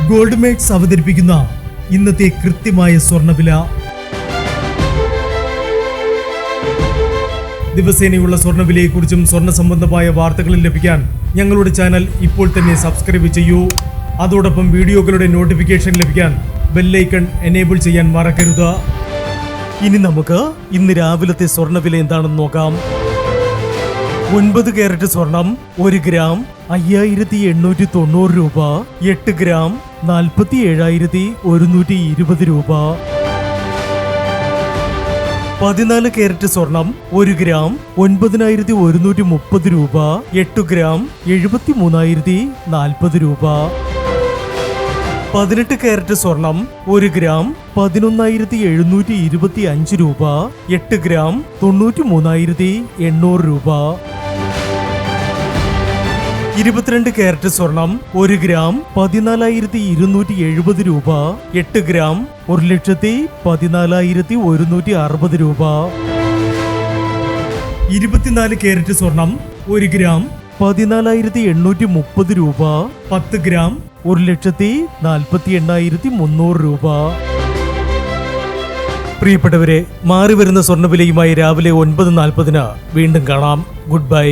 Gold makes അവതരിപ്പിക്കുന്ന ഇന്നത്തെ കൃത്യമായ സ്വർണ്ണവില. ദിവസേനയുള്ള സ്വർണ്ണവിലയെക്കുറിച്ചും സ്വർണ്ണ സംബന്ധമായ വാർത്തകളും ലഭിക്കാൻ ഞങ്ങളുടെ ചാനൽ ഇപ്പോൾ തന്നെ സബ്സ്ക്രൈബ് ചെയ്യൂ. അതോടൊപ്പം വീഡിയോകളുടെ നോട്ടിഫിക്കേഷൻ ലഭിക്കാൻ ബെല്ലൈക്കൺ എനേബിൾ ചെയ്യാൻ മറക്കരുത്. ഇനി നമുക്ക് ഇന്ന് രാവിലത്തെ സ്വർണ്ണവില എന്താണെന്ന് നോക്കാം. 9 കാരറ്റ് സ്വർണം 1 ഗ്രാം 5890 രൂപ. 8 ഗ്രാം 47,120 രൂപ. 14 കാരറ്റ് സ്വർണം 1 ഗ്രാം 9,130 രൂപ. 8 ഗ്രാം 73,040 രൂപ. 18 കാരറ്റ് സ്വർണം 1 ഗ്രാം 11,725 രൂപ. 8 ഗ്രാം 93,800 രൂപ. 22 കാരറ്റ് സ്വർണം 1 ഗ്രാം 14,270 രൂപ. 8 ഗ്രാം 1,14,160 രൂപ. 24 കാരറ്റ് സ്വർണം 1 ഗ്രാം 14,830 രൂപ. 10 ഗ്രാം 1,48,300 രൂപ. പ്രിയപ്പെട്ടവരെ, മാറി വരുന്ന സ്വർണ്ണവിലയുമായി രാവിലെ 9:40 വീണ്ടും കാണാം. Good bye.